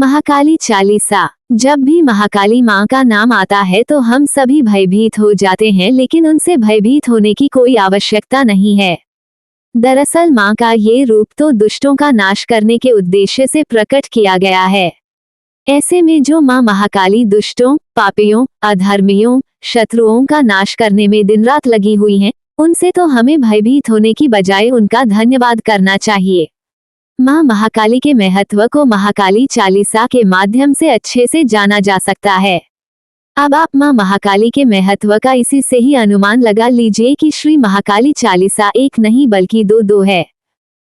महाकाली चालीसा। जब भी महाकाली माँ का नाम आता है तो हम सभी भयभीत हो जाते हैं, लेकिन उनसे भयभीत होने की कोई आवश्यकता नहीं है। दरअसल माँ का ये रूप तो दुष्टों का नाश करने के उद्देश्य से प्रकट किया गया है। ऐसे में जो माँ महाकाली दुष्टों, पापियों, अधर्मियों, शत्रुओं का नाश करने में दिन रात लगी हुई हैं, उनसे तो हमें भयभीत होने की बजाय उनका धन्यवाद करना चाहिए। माँ महाकाली के महत्व को महाकाली चालीसा के माध्यम से अच्छे से जाना जा सकता है। अब आप माँ महाकाली के महत्व का इसी से ही अनुमान लगा लीजिए कि श्री महाकाली चालीसा एक नहीं बल्कि दो है।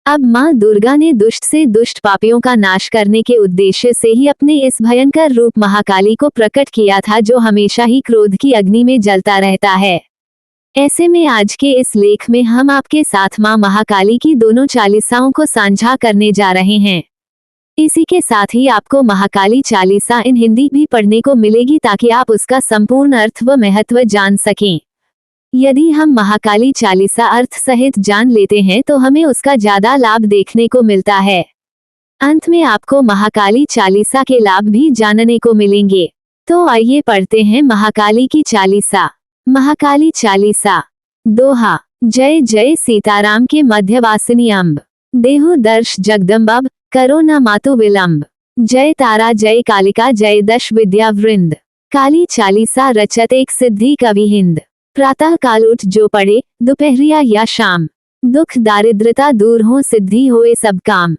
अब माँ दुर्गा ने दुष्ट से दुष्ट पापियों का नाश करने के उद्देश्य से ही अपने इस भयंकर रूप महाकाली को प्रकट किया था, जो हमेशा ही क्रोध की अग्नि में जलता रहता है। ऐसे में आज के इस लेख में हम आपके साथ माँ महाकाली की दोनों चालीसाओं को साझा करने जा रहे हैं। इसी के साथ ही आपको महाकाली चालीसा इन हिंदी भी पढ़ने को मिलेगी, ताकि आप उसका संपूर्ण अर्थ व महत्व जान सकें। यदि हम महाकाली चालीसा अर्थ सहित जान लेते हैं तो हमें उसका ज्यादा लाभ देखने को मिलता है। अंत में आपको महाकाली चालीसा के लाभ भी जानने को मिलेंगे। तो आइए पढ़ते हैं महाकाली की चालीसा। महाकाली चालीसा। दोहा। जय जय सीताराम के मध्यवासिनी अम्ब, देहु दर्श जगदम्ब, करो न मातु विलंब। जय तारा जय कालिका जय दश विद्या वृंद, काली चालीसा रचत एक सिद्धि कवि हिंद। प्रातः काल उठ जो पढ़े, दोपहरिया या शाम, दुख दारिद्रता दूर हो सिद्धि होए सब काम।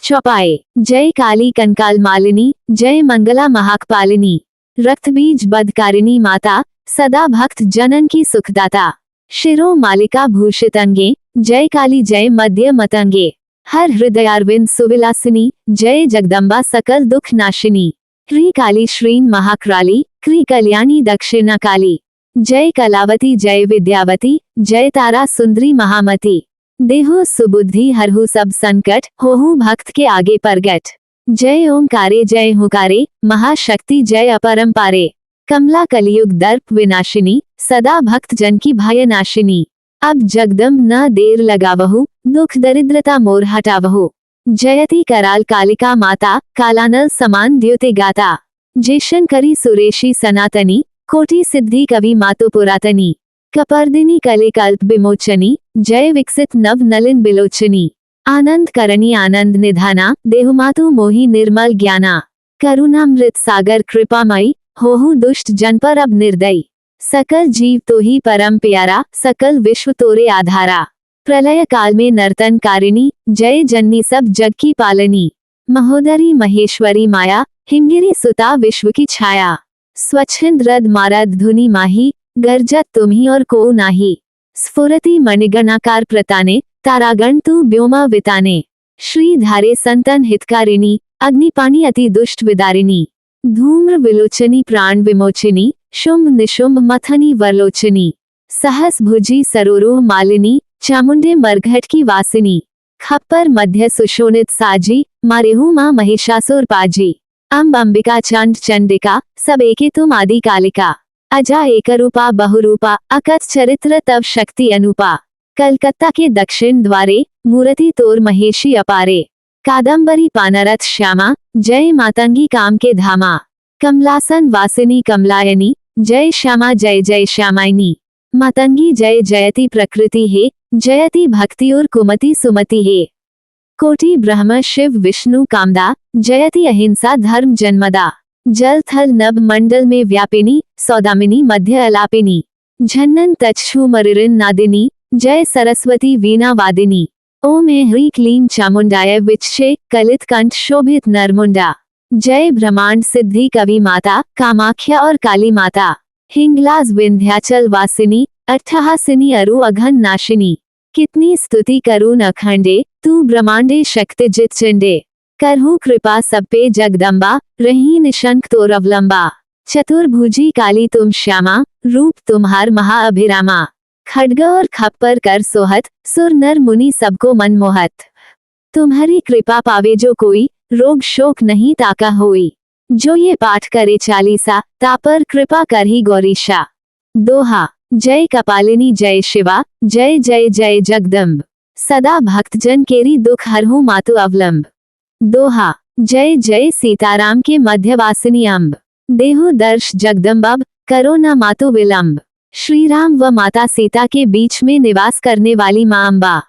चौपाए। जय काली कंकाल मालिनी, जय मंगला महाकपालिनी, रक्त बीज बदकारिणी माता, सदा भक्त जनन की सुखदाता। शिरो मालिका भूषित अंगे, जय काली जय मध्य मतंगे। हर हृदयारविंद सुविलासिनी, जय जगदम्बा सकल दुख नाशिनी। ह्री काली श्रीन महाक्राली, क्री कल्याणी दक्षिणा काली। जय कलावती जय विद्यावती, जय तारा सुंदरी महामती। देहु सुबुद्धि हरहु सब संकट, होहु भक्त के आगे प्रगट। जय ओंकारे जय हुकारे, महाशक्ति जय अपरंपारे। कमला कलियुग दर्प विनाशिनी, सदा भक्त जन की भय नाशिनी। अब जगदम न देर लगावहु, दुख दरिद्रता मोर हटावहु। जयति कराल कालिका माता, कालानल समान द्योते गाता। जेशन करी सुरेशी सनातनी, कोटि सिद्धि कवि मातु पुरातनी। कपर्दिनी कले कल्प विमोचनी, जय विकसित नव नलिन बिलोचनी। आनंद करणी आनंद निधाना, देहुमातु मोहि निर्मल ज्ञाना। करुणामृत सागर कृपामयी, होहु दुष्ट जन पर अब निर्दयी। सकल जीव तो ही परम प्यारा, सकल विश्व तोरे आधारा। प्रलय काल में नर्तन कारिणी, जय जननी सब जग की पालनी। महोदरी महेश्वरी माया, हिमगिरी सुता विश्व की छाया। स्वच्छंद रद मारद धुनि माही, गर्जत तुम्ही और को नाही। स्फुरति मणिगणाकार प्रताने, तारागण तू व्योमा विताने। श्री धारे संतन हितकारिणी, अग्निपाणी अति दुष्ट विदारिणी। धूम्र विलोचनी प्राण विमोचिनी, शुंभ निशुंभ मथनी वरलोचनी। सहस भुजी सरोरुह मालिनी, चामुंडे मरघट की वासिनी। खप्पर मध्य सुशोणित साजी, मारेहु माँ महिषासुर पाजी। अम्ब अंबिका चंड चंडिका, सब एके तुम आदि कालिका। अजा एकरूपा बहुरूपा, अकथ चरित्र तव शक्ति अनुपा। कलकत्ता के दक्षिण द्वारे, मूर्ति तोर महेशी अपारे। कादम्बरी पानरथ श्यामा, जय मातंगी काम के धामा। कमलासन वासिनी कमलायनी, जय श्यामा जय जय श्यामायनी। मातंगी जय जयति प्रकृति हे, जयति भक्ति और कुमति सुमति हे। कोटि ब्रह्म शिव विष्णु कामदा, जयति अहिंसा धर्म जन्मदा। जल थल नभ मंडल में व्यापिनी, सौदामिनी मध्य अलापिनी। झन्नन तक्षु मरिरिन नादिनी, जय सरस्वती वीणा वादिनी। ओम ह्री क्लीं चामुंडाय विच्चे, कलित कंठ शोभित नरमुंडा। जय ब्रह्मांड सिद्धि कवि माता, कामाख्या और काली माता। हिंगलाज विंध्याचल वासिनी, अट्ठहासिनी अरु अघन नाशिनी। कितनी स्तुति करूं अखंडे, तू ब्रह्मांडे शक्ति जित चिंडे। करहूं कृपा सब पे जगदम्बा, रही निशंक तोर अवलंबा। चतुर्भुजी काली तुम श्यामा, रूप तुम्हार महाअभिरामा। खड्ग और खप्पर कर सोहत, सुर नर मुनि सबको मनमोहत। तुम्हारी कृपा पावे जो कोई, रोग शोक नहीं ताका होई। जो ये पाठ करे चालीसा, तापर कृपा कर ही गौरीशा। दोहा। जय कपालिनी जय शिवा, जय जय जय जगदम्ब। सदा भक्तजन केरी दुख हरहु मातु अवलंब। दोहा। जय जय सीताराम के मध्यवासिनी अम्ब, देहु दर्श जगदम्बा, करो न मातो विलंब। श्री राम व माता सीता के बीच में निवास करने वाली माँ अम्बा,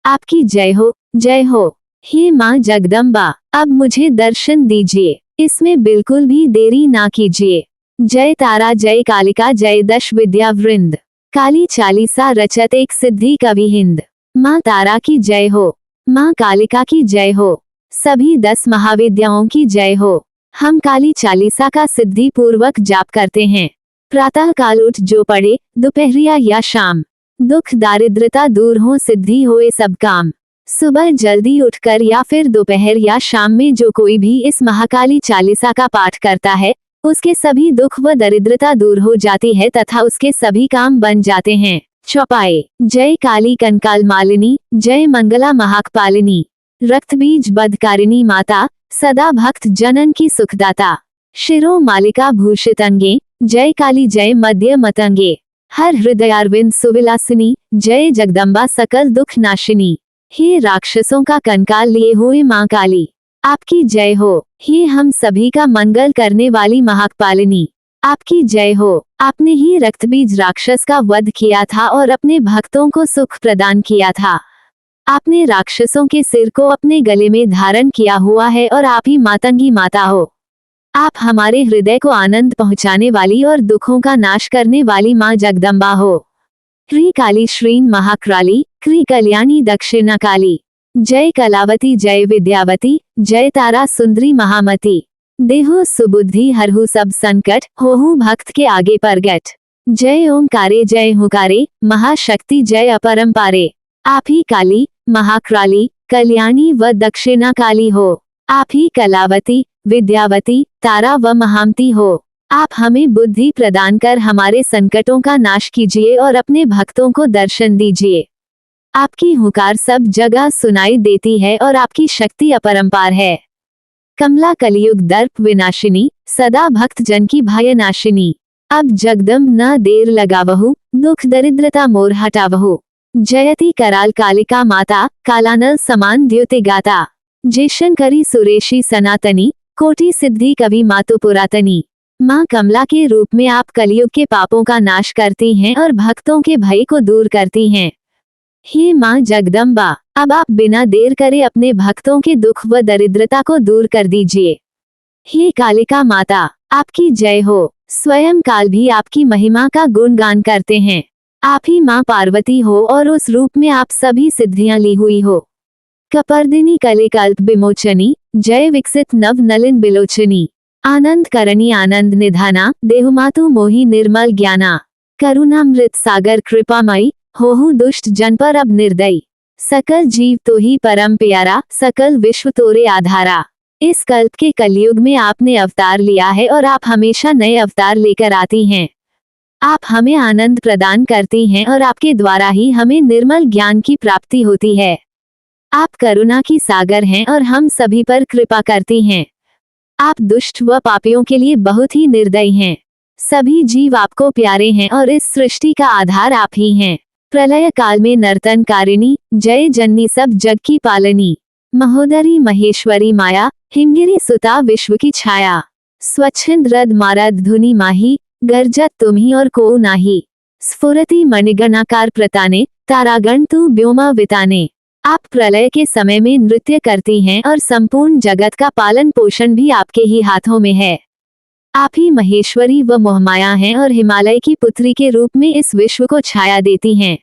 आपकी जय हो, जय हो। हे माँ जगदम्बा, अब मुझे दर्शन दीजिए, इसमें बिल्कुल भी देरी ना कीजिए। जय तारा जय कालिका जय दश विद्या वृंद, काली चालीसा रचत एक सिद्धि कवि हिंद। माँ तारा की जय हो, माँ कालिका की जय हो, सभी 10 महाविद्याओं की जय हो। हम काली चालीसा का सिद्धि पूर्वक जाप करते हैं। प्रातः काल उठ जो पढ़े, दोपहरिया या शाम, दुख दारिद्रता दूर हो सिद्धि होए सब काम। सुबह जल्दी उठकर या फिर दोपहर या शाम में जो कोई भी इस महाकाली चालीसा का पाठ करता है, उसके सभी दुख व दरिद्रता दूर हो जाती है तथा उसके सभी काम बन जाते हैं। चौपाई। जय काली कंकाल मालिनी, जय मंगला महाकपालिनी, रक्तबीज बधकारिणी माता, सदा भक्त जनन की सुखदाता। शिरो मालिका भूषित अंगे, जय काली जय मध्य मतंगे, हर हृदयारविंद सुविलासिनी, जय जगदम्बा सकल दुख नाशिनी। हे राक्षसों का कंकाल लिए हुए माँ काली, आपकी जय हो। हे हम सभी का मंगल करने वाली महाकपालिनी, आपकी जय हो। आपने ही रक्तबीज राक्षस का वध किया था और अपने भक्तों को सुख प्रदान किया था। आपने राक्षसों के सिर को अपने गले में धारण किया हुआ है और आप ही मातंगी माता हो। आप हमारे हृदय को आनंद पहुंचाने वाली और दुखों का नाश करने वाली माँ जगदम्बा हो। क्री काली श्रीन महाक्राली, क्री कल्याणी दक्षिणा काली, जय कलावती जय विद्यावती, जय तारा सुंदरी महामती। देहु सुबुद्धि हरहु सब संकट, होहु भक्त के आगे परगट। जय ओंकारे जय हुकारे, महाशक्ति जय अपरंपारे। आप ही काली, महाक्राली, कल्याणी व दक्षिणा काली हो। आप ही कलावती, विद्यावती, तारा व महामती हो। आप हमें बुद्धि प्रदान कर हमारे संकटों का नाश कीजिए और अपने भक्तों को दर्शन दीजिए। आपकी हुकार सब जगह सुनाई देती है और आपकी शक्ति अपरंपार है। कमला कलियुग दर्प विनाशिनी, सदा भक्त जन की भय नाशिनी। अब जगदम न देर लगावहु, दुख दरिद्रता मोर हटावहु। जयति कराल कालिका माता, कालानल समान द्योते गाता। जेशन करी सुरेशी सनातनी, कोटि सिद्धि कवि मातु पुरातनी। माँ कमला के रूप में आप कलियुग के पापों का नाश करती हैं और भक्तों के भय को दूर करती हैं। हे माँ जगदम्बा, अब आप बिना देर करे अपने भक्तों के दुख व दरिद्रता को दूर कर दीजिए। हे कालिका माता, आपकी जय हो। स्वयं काल भी आपकी महिमा का गुणगान करते हैं। आप ही माँ पार्वती हो और उस रूप में आप सभी सिद्धियां ली हुई हो। कपर्दिनी कले कल्प विमोचनी, जय विकसित नव नलिन बिलोचनी। आनंद करणी आनंद निधाना, देहुमातु मोहि निर्मल ज्ञाना। करुणामृत सागर कृपामयी, होहु दुष्ट जन पर अब निर्दयी। सकल जीव तो ही परम प्यारा, सकल विश्व तोरे आधारा। इस कल्प के कलयुग में आपने अवतार लिया है और आप हमेशा नए अवतार लेकर आती हैं। आप हमें आनंद प्रदान करती हैं और आपके द्वारा ही हमें निर्मल ज्ञान की प्राप्ति होती है। आप करुणा की सागर हैं और हम सभी पर कृपा करती हैं। आप दुष्ट व पापियों के लिए बहुत ही निर्दयी हैं। सभी जीव आपको प्यारे हैं और इस सृष्टि का आधार आप ही हैं। प्रलय काल में नर्तनकारिणी, जय जननी सब जग की पालनी। महोदरी महेश्वरी माया, हिमगिरी सुता विश्व की छाया। स्वच्छंद रद मारद धुनि माही, गर्जत तुम्ही और को नाही। स्फुरति मणिगणाकार प्रताने, तारागण तू व्योमा विताने। आप प्रलय के समय में नृत्य करती हैं और संपूर्ण जगत का पालन पोषण भी आपके ही हाथों में है। आप ही महेश्वरी व मोहमाया हैं और हिमालय की पुत्री के रूप में इस विश्व को छाया देती हैं।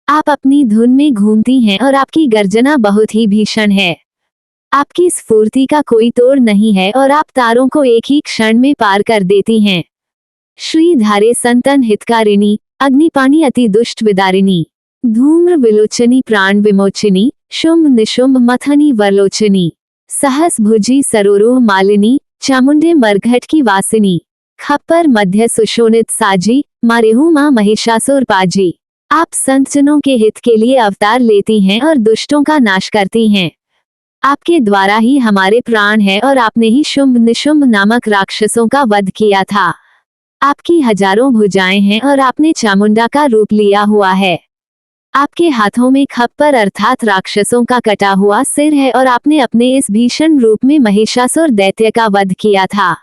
आप अपनी धुन में घूमती हैं और आपकी गर्जना बहुत ही भीषण है। आपकी स्फूर्ति का कोई तोड़ नहीं है और आप तारों को एक ही क्षण में पार कर देती हैं। श्री धारे संतन हितकारिणी, अग्निपाणी अति दुष्ट विदारिणी। धूम्र विलोचनी प्राण विमोचिनी, शुंभ निशुंभ मथनी वरलोचनी। सहस भुजी सरोरुह मालिनी, चामुंडे मरघट की वासिनी। खप्पर मध्य सुशोनित साजी, मारेहू माँ महिषासुर पाजी। आप संतजनों के हित के लिए अवतार लेती हैं और दुष्टों का नाश करती हैं। आपके द्वारा ही हमारे प्राण है और आपने ही शुंभ निशुंभ नामक राक्षसों का वध किया था। आपकी हजारों भुजाएं हैं और आपने चामुंडा का रूप लिया हुआ है। आपके हाथों में खप्पर अर्थात राक्षसों का कटा हुआ सिर है और आपने अपने इस भीषण रूप में महिषासुर दैत्य का वध किया था।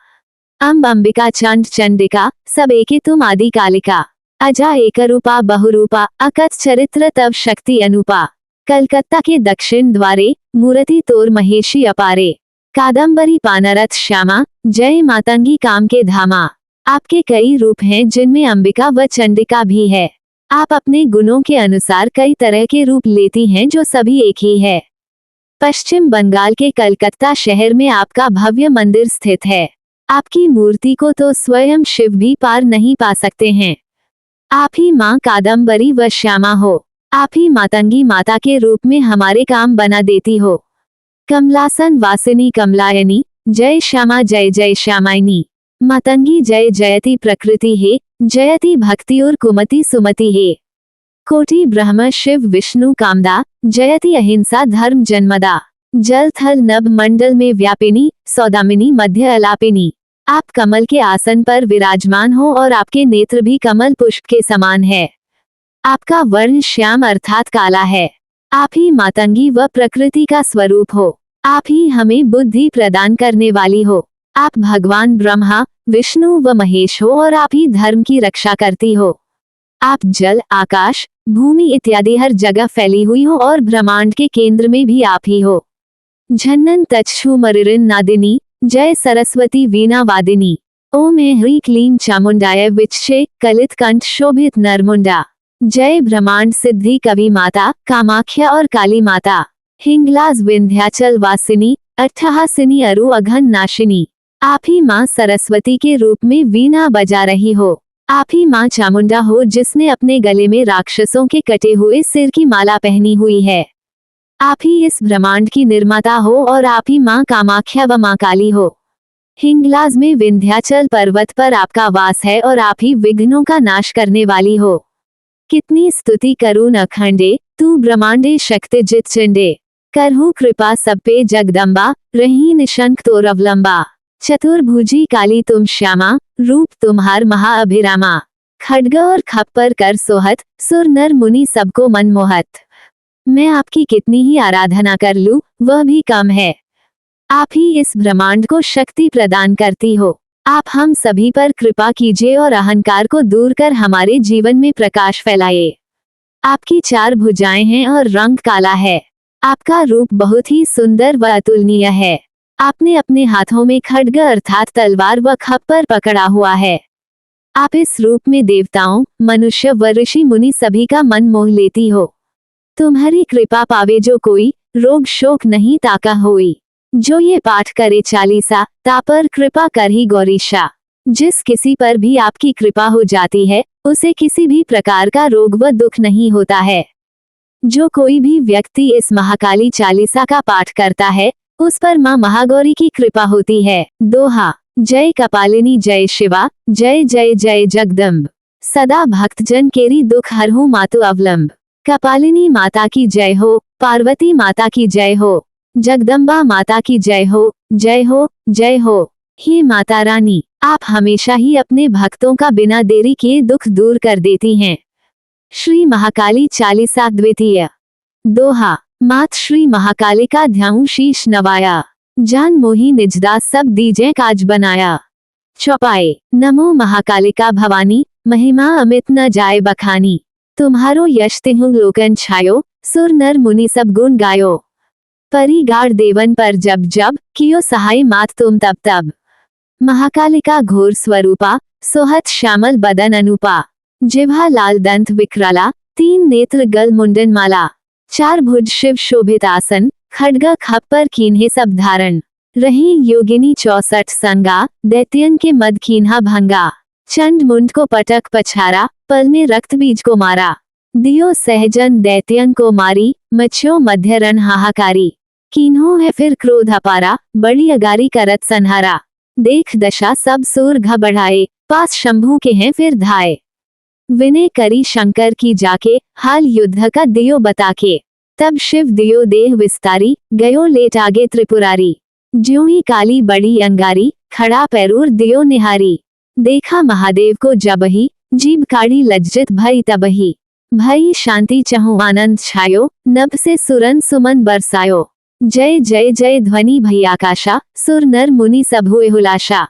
अम्ब अंबिका चंड चंडिका सब एके तुम आदि कालिका। अजा एकरूपा बहुरूपा अकथ चरित्र तव शक्ति अनुपा। कलकत्ता के दक्षिण द्वारे मूर्ति तोर महेशी अपारे। कादम्बरी पानरथ श्यामा जय मातंगी काम के धामा। आपके कई रूप हैं जिनमें अंबिका व चंडिका भी है। आप अपने गुणों के अनुसार कई तरह के रूप लेती हैं जो सभी एक ही है। पश्चिम बंगाल के कलकत्ता शहर में आपका भव्य मंदिर स्थित है। आपकी मूर्ति को तो स्वयं शिव भी पार नहीं पा सकते हैं। आप ही माँ कादम्बरी व श्यामा हो। आप ही मातंगी माता के रूप में हमारे काम बना देती हो। कमलासन वासिनी कमलायनी जय श्यामा जय जय श्यामायनी। मातंगी जय जयति प्रकृति है जयति भक्ति और कुमति सुमति है। कोटि ब्रह्म शिव विष्णु कामदा जयति अहिंसा धर्म जन्मदा। जल थल नभ मंडल में व्यापिनी सौदामिनी मध्य अलापिनी। आप कमल के आसन पर विराजमान हो और आपके नेत्र भी कमल पुष्प के समान है। आपका वर्ण श्याम अर्थात काला है। आप ही मातंगी व प्रकृति का स्वरूप हो। आप ही हमें बुद्धि प्रदान करने वाली हो। आप भगवान ब्रह्मा विष्णु व महेश हो और आप ही धर्म की रक्षा करती हो। आप जल आकाश भूमि इत्यादि हर जगह फैली हुई हो और ब्रह्मांड के केंद्र में भी आप ही हो। झन्नन तच्छु मरिरिन नादिनी जय सरस्वती वीणा वादिनी। ओम ह्री क्लीं चामुंडाय विच्चे कलित कंठ शोभित नरमुंडा। जय ब्रह्मांड सिद्धि कवि माता कामाख्या और काली माता। हिंगलाज विंध्याचल वासिनी अट्ठहासिनी अरु अघन नाशिनी। आप ही माँ सरस्वती के रूप में वीणा बजा रही हो। आप ही माँ चामुंडा हो जिसने अपने गले में राक्षसों के कटे हुए सिर की माला पहनी हुई है। आप ही इस ब्रह्मांड की निर्माता हो और आप ही माँ कामाख्या व माँ काली हो। हिंगलाज में विंध्याचल पर्वत पर आपका वास है और आप ही विघ्नों का नाश करने वाली हो। कितनी स्तुति करूं अखंडे तू ब्रह्मांडे शक्ति जित चिंडे। करहूं कृपा सब पे जगदम्बा रही निशंक तोर अवलंबा। चतुर्भुजी काली तुम श्यामा रूप तुम्हार महाअभिरामा। खड्ग और खप्पर कर सोहत सुर नर मुनि सबको मनमोहत। मैं आपकी कितनी ही आराधना कर लूं वह भी कम है। आप ही इस ब्रह्मांड को शक्ति प्रदान करती हो। आप हम सभी पर कृपा कीजिए और अहंकार को दूर कर हमारे जीवन में प्रकाश फैलाए। आपकी 4 भुजाएं हैं और रंग काला है। आपका रूप बहुत ही सुंदर व अतुलनीय है। आपने अपने हाथों में खड्ग अर्थात तलवार व खप्पर पकड़ा हुआ है। आप इस रूप में देवताओं मनुष्य व ऋषि मुनि सभी का मन मोह लेती हो। तुम्हारी कृपा पावे जो कोई रोग शोक नहीं ताका होई। जो ये पाठ करे चालीसा तापर कृपा कर ही गौरीशा। जिस किसी पर भी आपकी कृपा हो जाती है उसे किसी भी प्रकार का रोग व दुख नहीं होता है। जो कोई भी व्यक्ति इस महाकाली चालीसा का पाठ करता है उस पर माँ महागौरी की कृपा होती है। दोहा जय कपालिनी जय शिवा जय जय जय जगदम्ब। सदा भक्तजन केरी दुख हरहु मातु अवलंब। कपालिनी माता की जय हो पार्वती माता की जय हो जगदम्बा माता की जय हो जय हो जय हो। हे माता रानी आप हमेशा ही अपने भक्तों का बिना देरी किए दुख दूर कर देती हैं। श्री महाकाली चालीसा द्वितीय। दोहा मात श्री महाकाली का ध्याऊं शीश नवाया। जान मोही निजदास सब दीजे काज बनाया। चौपाई नमो महाकालिका भवानी महिमा अमित न जाए बखानी। तुम्हारो यश तिहु लोकन छायो सुर नर मुनि सब गुण गायो। परी गाड़ देवन पर जब जब कियो सहाय मात तुम तब तब। महाकालिका घोर स्वरूपा सोहत श्यामल बदन अनुपा। जिह्वा लाल दंत विकराला 3 नेत्र गल मुंडन माला। 4 भुज शिव शोभित आसन खड्ग खप्पर कीन्हे सब धारण। रही योगिनी 64 संगा दैत्यन के मद कीन्हा भंगा। चंड मुंड को पटक पछारा पल में रक्त बीज को मारा। दियो सहजन दैत्यन को मारी मच्छो मध्य रण हाहाकारी। कीन्हो है फिर क्रोध अपारा बड़ी अगारी करत संहारा। देख दशा सब सूर घबराए पास शंभू के हैं फिर धाए। विनय करी शंकर की जाके हाल युद्ध का दियो बताके। तब शिव दियो देह विस्तारी गयो लेट आगे त्रिपुरारी। ज्यों ही काली बड़ी अंगारी खड़ा पैरूर दियो निहारी। देखा महादेव को जबही जीभ काढ़ी लज्जित भई तबही। भई शांति चहु आनंद छायो, नभ से सुरन सुमन बरसायो। जय जय जय ध्वनि भई आकाशा, सुर नर मुनि सब हुए हुलासा।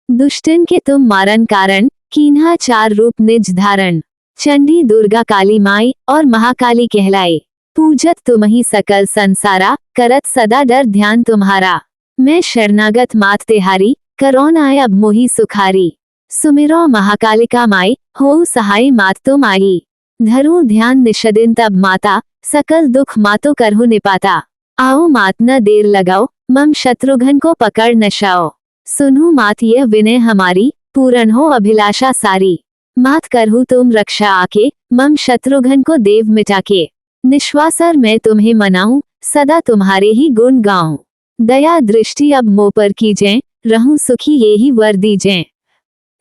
दुष्टन के तुम मारन कारण, कीन्हा चार रूप निज धारण। चंडी दुर्गा काली माई और महाकाली कहलाए। पूजत तुम ही सकल संसारा, करत सदा डर ध्यान तुम्हारा। मैं शरणागत मात तिहारी, करौन आए अब मोहि सुखारी। सुमिरो महाकालिका माई, हो सहाय मात तुम आई। धरू ध्यान निषदिन तब माता, सकल दुख मातो करहु निपाता। आओ मात न देर लगाओ, मम शत्रुघ्न को पकड़ नशाओ। सुनहु मात यह विनय हमारी, पूर्ण हो अभिलाषा सारी। मात करहु तुम रक्षा आके, मम शत्रुघ्न को देव मिटा के। निश्वासर मैं तुम्हें मनाऊं, सदा तुम्हारे ही गुण गाऊं। दया दृष्टि अब मोह पर कीजें, रहूं सुखी ये ही वर दीजें।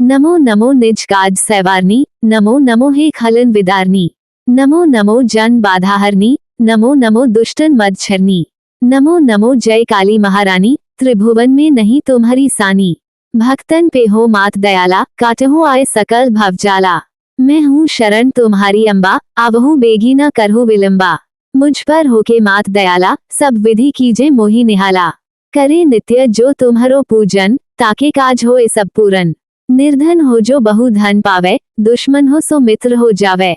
नमो नमो निज काज सैवारनी, नमो नमो हे खलन विदारनी। नमो नमो जन बाधाहरनी, नमो नमो दुष्टन मदछरनी। नमो नमो जय काली महारानी, त्रिभुवन में नहीं तुम्हारी सानी। भक्तन पे हो मात दयाला, काटहु आए सकल भवजाला। मैं हूँ शरण तुम्हारी अम्बा, आवहु बेगी न करहु विलंबा। मुझ पर होके मात दयाला, सब विधि कीजे मोहि निहाला। करे नित्य जो तुम्हारो पूजन, ताके काज होए सब पूरन। निर्धन हो जो बहु धन पावे, दुश्मन हो सो मित्र हो जावे।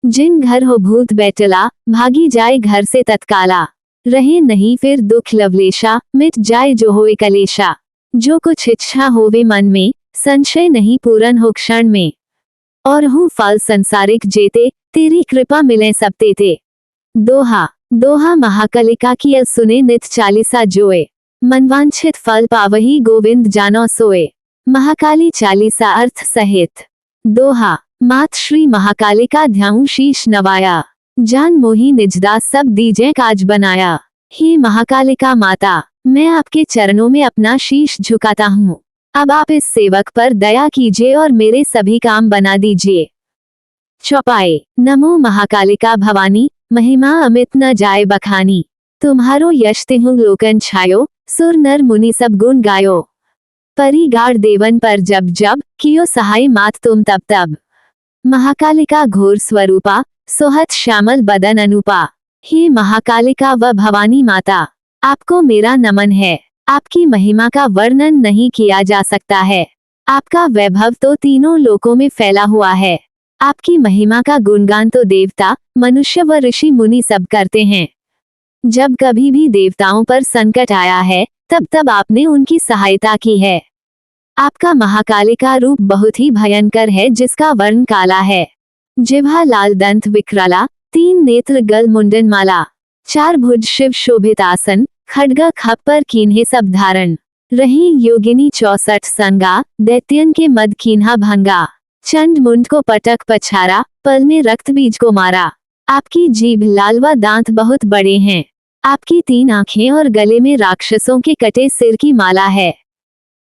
जिन घर हो भूत बैठला, भागी जाए घर से तत्काला। रहे नहीं फिर दुख लवलेशा, मिट जाए जो होए कलेशा। जो कुछ इच्छा होवे मन में, संशय नहीं पूरन हो क्षण में। और हूँ फल संसारिक जेते, तेरी कृपा मिले सब तेते। दोहा दोहा महाकालिका की सुने नित चालीसा जोए। मनवांछित फल पावही गोविंद जानो सोए। महाकाली चालीसा अर्थ सहित। दोहा मात श्री महाकालिका ध्याऊं शीश नवाया। जान मोही निजदास सब दीजे काज बनाया। हे महाकालिका माता, मैं आपके चरणों में अपना शीश झुकाता हूँ। अब आप इस सेवक पर दया कीजिए और मेरे सभी काम बना दीजिए। चौपाई नमो महाकालिका भवानी, महिमा अमित न जाए बखानी। तुम्हारो यश तिहु लोकन छायो, सुर नर मुनि सब गुण गायो। परी गाड़ देवन पर जब जब, कियो सहाय मात तुम तब तब। महाकालिका घोर स्वरूपा, सोहत श्यामल बदन अनुपा। हे महाकालिका व भवानी माता, आपको मेरा नमन है। आपकी महिमा का वर्णन नहीं किया जा सकता है। आपका वैभव तो तीनों लोकों में फैला हुआ है। आपकी महिमा का गुणगान तो देवता, मनुष्य व ऋषि मुनि सब करते हैं। जब कभी भी देवताओं पर संकट आया है, तब तब आपने उनकी सहायता की है। आपका महाकालिका रूप बहुत ही भयंकर है, जिसका वर्ण काला है। जिह्वा लाल, दंत विकराला, 3 नेत्र गल मुंडन माला। 4 भुज शिव शोभित आसन, खड्ग खप्पर कीन्हे सब धारण। रही योगिनी 64 संगा, दैत्यन के मद कीन्हा भंगा। चंड मुंड को पटक पछारा, पल में रक्त बीज को मारा। आपकी जीभ लाल व दांत बहुत बड़े हैं। आपकी 3 आंखें और गले में राक्षसों के कटे सिर की माला है।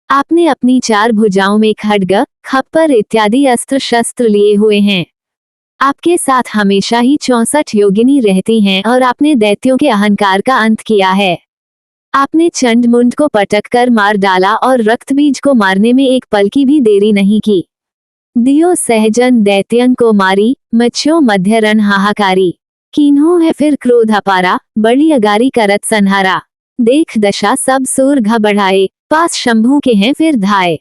आपने अपनी 4 भुजाओं में खड्ग, खप्पर इत्यादि अस्त्र शस्त्र लिए हुए हैं। आपके साथ हमेशा ही 64 योगिनी रहती हैं और आपने दैत्यों के अहंकार का अंत किया है। आपने चंड मुंड को पटक कर मार डाला और रक्त बीज को मारने में एक पल की भी देरी नहीं की। दियो सहजन दैत्यन को मारी, मच्छो मध्य रण हाहाकारी। कीन्हो है फिर क्रोध अपारा, बड़ी अगारी करत संहारा। देख दशा सब सूर घबराए, पास शंभू के हैं फिर धाए।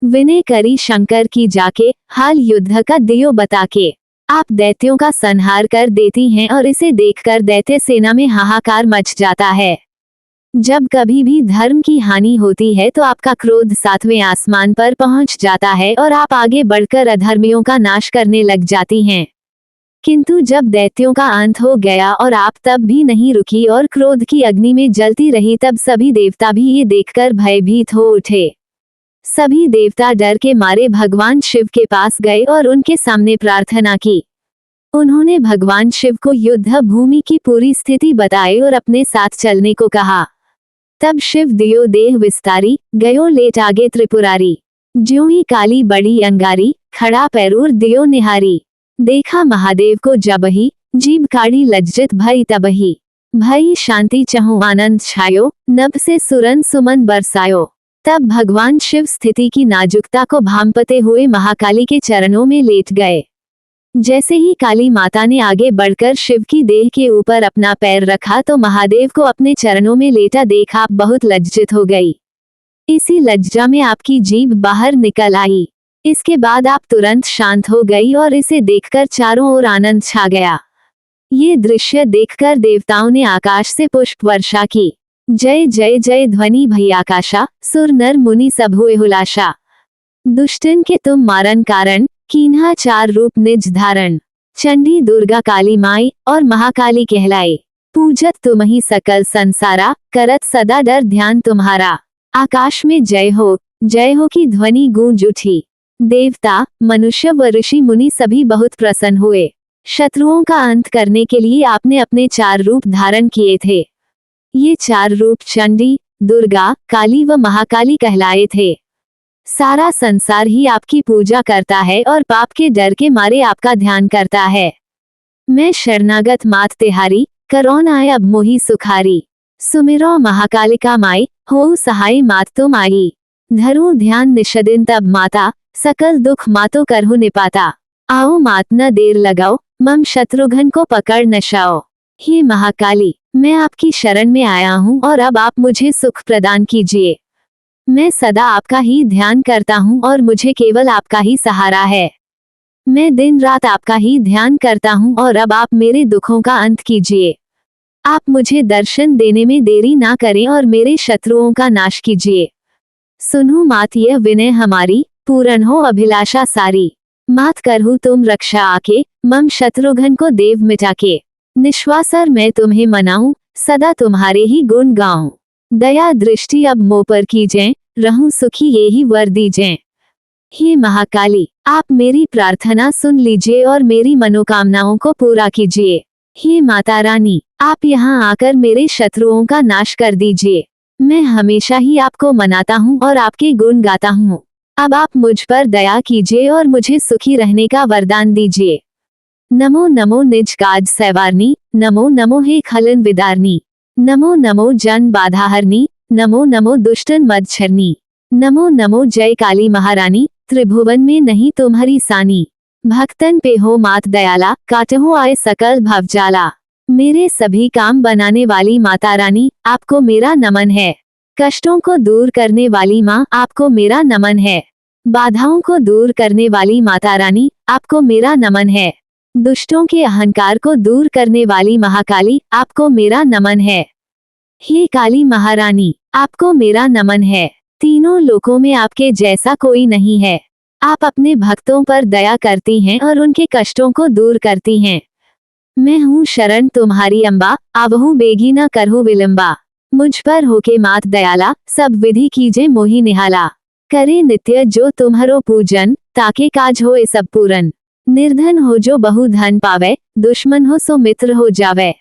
विनय करी शंकर की जाके, हाल युद्ध का दियो बता के। आप दैत्यों का संहार कर देती हैं और इसे देखकर दैत्य सेना में हाहाकार मच जाता है। जब कभी भी धर्म की हानि होती है तो आपका क्रोध 7वें आसमान पर पहुंच जाता है और आप आगे बढ़कर अधर्मियों का नाश करने लग जाती हैं। किंतु जब दैत्यों का अंत हो गया और आप तब भी नहीं रुकी और क्रोध की अग्नि में जलती रही, तब सभी देवता भी ये देखकर भयभीत हो उठे। सभी देवता डर के मारे भगवान शिव के पास गए और उनके सामने प्रार्थना की। उन्होंने भगवान शिव को युद्ध भूमि की पूरी स्थिति बताई और अपने साथ चलने को कहा। तब शिव दियो देह विस्तारी, गयो लेट आगे त्रिपुरारी। ज्यों ही काली बड़ी अंगारी, खड़ा पैरूर दियो निहारी। देखा महादेव को जबही, जीभ काढ़ी लज्जित भई तबही। भई शांति चहु आनंद छायो, नभ से सुरन सुमन बरसायो। तब भगवान शिव स्थिति की नाजुकता को भांपते हुए महाकाली के चरणों में लेट गए। जैसे ही काली माता ने आगे बढ़कर शिव की देह के ऊपर अपना पैर रखा तो महादेव को अपने चरणों में लेटा देख आप बहुत लज्जित हो गई। इसी लज्जा में आपकी जीभ बाहर निकल आई। इसके बाद आप तुरंत शांत हो गई और इसे देखकर चारों ओर आनंद छा गया। ये दृश्य देखकर देवताओं ने आकाश से पुष्प वर्षा की। जय जय जय ध्वनि भई आकाशा, सुर नर मुनि सब हुए हुलासा। दुष्टन के तुम मारन कारण, कीन्हा चार रूप निज धारण। चंडी दुर्गा काली माई और महाकाली कहलाए। पूजत तुम ही सकल संसारा, करत सदा डर ध्यान तुम्हारा। आकाश में जय हो की ध्वनि गूंज उठी। देवता, मनुष्य व ऋषि मुनि सभी बहुत प्रसन्न हुए। शत्रुओं का अंत करने के लिए आपने अपने 4 रूप धारण किए थे। ये 4 रूप चंडी, दुर्गा, काली व महाकाली कहलाए थे। सारा संसार ही आपकी पूजा करता है और पाप के डर के मारे आपका ध्यान करता है। मैं शरणागत मात तिहारी, करौन आए अब मोही सुखारी। सुमिरो महाकालिका माई, हो सहाय मात तुम आई। धरू ध्यान निषदिन तब माता, सकल दुख मातो करहु निपाता। आओ मात न देर लगाओ, मम शत्रुघ्न को पकड़ नशाओ। हे महाकाली, मैं आपकी शरण में आया हूँ और अब आप मुझे सुख प्रदान कीजिए। मैं सदा आपका ही ध्यान करता हूँ और मुझे केवल आपका ही सहारा है। मैं दिन रात आपका ही ध्यान करता हूँ और अब आप मेरे दुखों का अंत कीजिए। आप मुझे दर्शन देने में देरी ना करें और मेरे शत्रुओं का नाश कीजिए। सुनो मात यह विनय हमारी, पूर्ण हो अभिलाषा सारी। मात करहु तुम रक्षा आके, मम शत्रुघ्न को देव मिटा के। निश्वासर मैं तुम्हें मनाऊं, सदा तुम्हारे ही गुण गाऊं। दया दृष्टि अब मोह पर कीजें, रहूं सुखी ये ही वर दीजें। हे महाकाली, आप मेरी प्रार्थना सुन लीजिए और मेरी मनोकामनाओं को पूरा कीजिए। हे माता रानी, आप यहाँ आकर मेरे शत्रुओं का नाश कर दीजिए। मैं हमेशा ही आपको मनाता हूँ और आपके गुण गाता हूँ। अब आप मुझ पर दया कीजिए और मुझे सुखी रहने का वरदान दीजिए। नमो नमो निज काज सैवारनी, नमो नमो हे खलन विदारनी। नमो नमो जन बाधाहरनी, नमो नमो दुष्टन मदछरनी। नमो नमो जय काली महारानी, त्रिभुवन में नहीं तुम्हारी सानी। भक्तन पे हो मात दयाला, काटहो आए सकल भवजाला। मेरे सभी काम बनाने वाली माता रानी, आपको मेरा नमन है। कष्टों को दूर करने वाली माँ, आपको मेरा नमन है। बाधाओं को दूर करने वाली माता रानी, आपको मेरा नमन है। दुष्टों के अहंकार को दूर करने वाली महाकाली, आपको मेरा नमन है। हे काली महारानी, आपको मेरा नमन है। तीनों लोकों में आपके जैसा कोई नहीं है। आप अपने भक्तों पर दया करती हैं और उनके कष्टों को दूर करती हैं। मैं हूँ शरण तुम्हारी अम्बा, आवहूँ बेगी न करहु विलंबा। मुझ पर होके मात दयाला, सब विधि कीजे मोहि निहाला। करे नित्य जो तुम्हारो पूजन, ताके काज होए सब पूरन। निर्धन हो जो बहु धन पावे, दुश्मन हो सो मित्र हो जावे।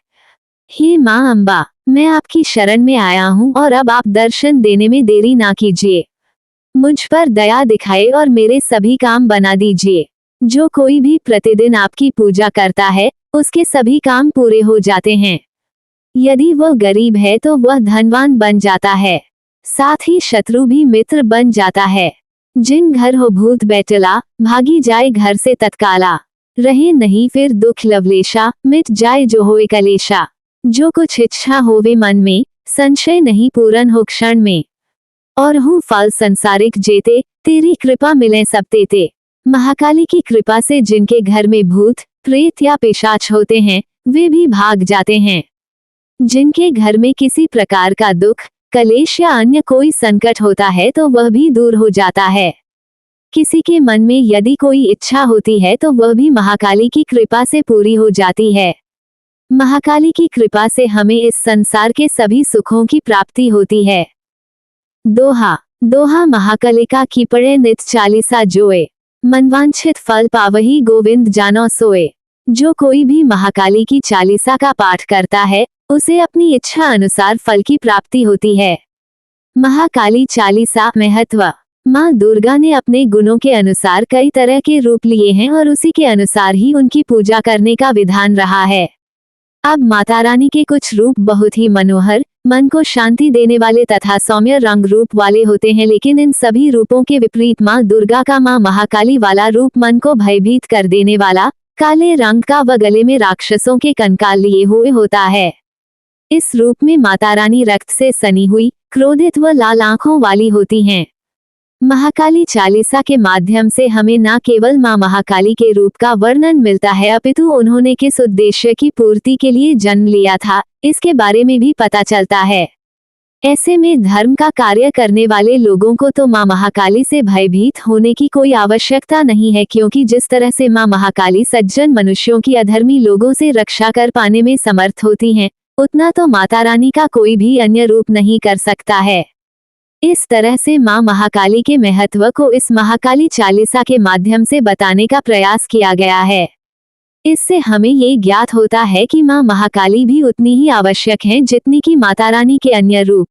हे माँ अम्बा, मैं आपकी शरण में आया हूँ और अब आप दर्शन देने में देरी ना कीजिए। मुझ पर दया दिखाए और मेरे सभी काम बना दीजिए। जो कोई भी प्रतिदिन आपकी पूजा करता है, उसके सभी काम पूरे हो जाते हैं। यदि वह गरीब है तो वह धनवान बन जाता है, साथ ही शत्रु भी मित्र बन जाता है। जिन घर हो भूत बैठला, भागी जाए घर से तत्काला। रहे नहीं फिर दुख लवलेशा, मिट जाए जो होए कलेशा। जो कुछ इच्छा होवे मन में, संशय नहीं पूरन हो क्षण में। और हूँ फल संसारिक जेते, तेरी कृपा मिले सब तेते। महाकाली की कृपा से जिनके घर में भूत, प्रेत या पिशाच होते हैं, वे भी भाग जाते हैं। जिनके घर में किसी प्रकार का दुख, कलेश या अन्य कोई संकट होता है तो वह भी दूर हो जाता है। किसी के मन में यदि कोई इच्छा होती है तो वह भी महाकाली की कृपा से पूरी हो जाती है। महाकाली की कृपा से हमें इस संसार के सभी सुखों की प्राप्ति होती है। दोहा दोहा महाकालिका की पढ़े नित चालीसा जोए। मनवांछित फल पावही गोविंद जानो सोए। जो कोई भी महाकाली की चालीसा का पाठ करता है, उसे अपनी इच्छा अनुसार फल की प्राप्ति होती है। महाकाली चालीसा महत्व। माँ दुर्गा ने अपने गुणों के अनुसार कई तरह के रूप लिए हैं और उसी के अनुसार ही उनकी पूजा करने का विधान रहा है। अब माता रानी के कुछ रूप बहुत ही मनोहर, मन को शांति देने वाले तथा सौम्य रंग रूप वाले होते हैं, लेकिन इन सभी रूपों के विपरीत माँ दुर्गा का माँ महाकाली वाला रूप मन को भयभीत कर देने वाला, काले रंग का व गले में राक्षसों के कंकाल लिए हुए होता है। इस रूप में माता रानी रक्त से सनी हुई, क्रोधित व लाल आंखों वाली होती हैं। महाकाली चालीसा के माध्यम से हमें न केवल मां महाकाली के रूप का वर्णन मिलता है, अपितु उन्होंने किस उद्देश्य की पूर्ति के लिए जन्म लिया था, इसके बारे में भी पता चलता है। ऐसे में धर्म का कार्य करने वाले लोगों को तो मां महाकाली से भयभीत होने की कोई आवश्यकता नहीं है, क्योंकि जिस तरह से मां महाकाली सज्जन मनुष्यों की अधर्मी लोगों से रक्षा कर पाने में समर्थ होती हैं, उतना तो माता रानी का कोई भी अन्य रूप नहीं कर सकता है। इस तरह से मां महाकाली के महत्व को इस महाकाली चालीसा के माध्यम से बताने का प्रयास किया गया है। इससे हमें ये ज्ञात होता है कि मां महाकाली भी उतनी ही आवश्यक हैं जितनी कि माता रानी के अन्य रूप।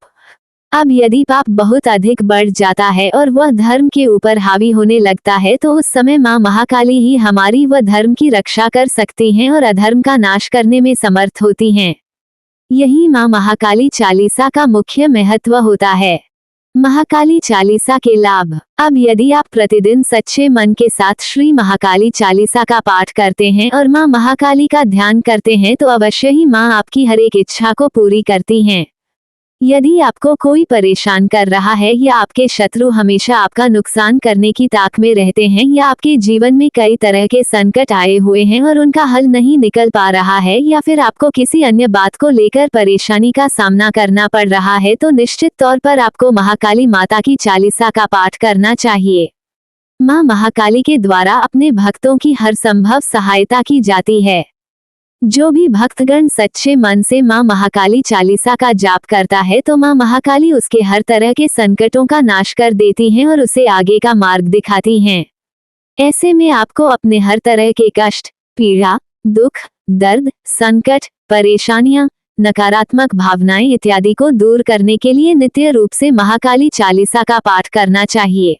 अब यदि पाप बहुत अधिक बढ़ जाता है और वह धर्म के ऊपर हावी होने लगता है, तो उस समय मां महाकाली ही हमारी व धर्म की रक्षा कर सकती हैं और अधर्म का नाश करने में समर्थ होती हैं। यही मां महाकाली चालीसा का मुख्य महत्व होता है। महाकाली चालीसा के लाभ। अब यदि आप प्रतिदिन सच्चे मन के साथ श्री महाकाली चालीसा का पाठ करते हैं और मां महाकाली का ध्यान करते हैं, तो अवश्य ही मां आपकी हर एक इच्छा को पूरी करती हैं। यदि आपको कोई परेशान कर रहा है या आपके शत्रु हमेशा आपका नुकसान करने की ताक में रहते हैं, या आपके जीवन में कई तरह के संकट आए हुए हैं और उनका हल नहीं निकल पा रहा है, या फिर आपको किसी अन्य बात को लेकर परेशानी का सामना करना पड़ रहा है, तो निश्चित तौर पर आपको महाकाली माता की चालीसा का पाठ करना चाहिए। मां महाकाली के द्वारा अपने भक्तों की हर संभव सहायता की जाती है। जो भी भक्तगण सच्चे मन से मां महाकाली चालीसा का जाप करता है, तो मां महाकाली उसके हर तरह के संकटों का नाश कर देती हैं और उसे आगे का मार्ग दिखाती हैं। ऐसे में आपको अपने हर तरह के कष्ट, पीड़ा, दुख, दर्द, संकट, परेशानियां, नकारात्मक भावनाएं इत्यादि को दूर करने के लिए नित्य रूप से महाकाली चालीसा का पाठ करना चाहिए।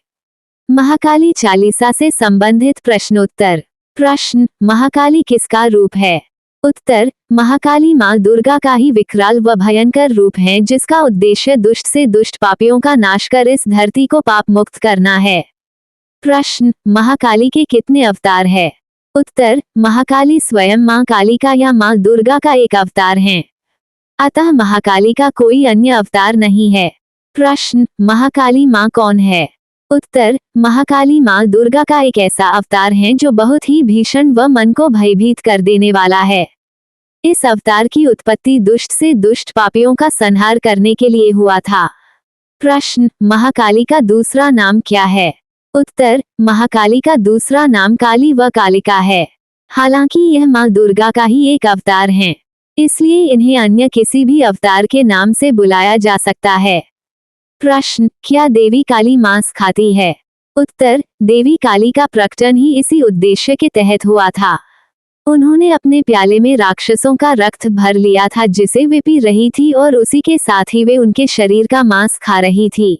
महाकाली चालीसा से संबंधित प्रश्नोत्तर। प्रश्न: महाकाली किसका रूप है? उत्तर: महाकाली मां दुर्गा का ही विकराल व भयंकर रूप है, जिसका उद्देश्य दुष्ट से दुष्ट पापियों का नाश कर इस धरती को पाप मुक्त करना है। प्रश्न: महाकाली के कितने अवतार है? उत्तर: महाकाली स्वयं मां कालिका या मां दुर्गा का एक अवतार हैं। अतः महाकाली का कोई अन्य अवतार नहीं है। प्रश्न: महाकाली मां कौन है? उत्तर: महाकाली मां दुर्गा का एक ऐसा अवतार है जो बहुत ही भीषण व मन को भयभीत कर देने वाला है। इस अवतार की उत्पत्ति दुष्ट से दुष्ट पापियों का संहार करने के लिए हुआ था। प्रश्न: महाकाली का दूसरा नाम क्या है? उत्तर: महाकाली का दूसरा नाम काली व कालिका है। हालांकि यह मां दुर्गा का ही एक अवतार हैं, इसलिए इन्हें अन्य किसी भी अवतार के नाम से बुलाया जा सकता है। प्रश्न: क्या देवी काली मांस खाती है? उत्तर: देवी काली का प्रकटन ही इसी उद्देश्य के तहत हुआ था। उन्होंने अपने प्याले में राक्षसों का रक्त भर लिया था, जिसे वे पी रही थी, और उसी के साथ ही वे उनके शरीर का मांस खा रही थी।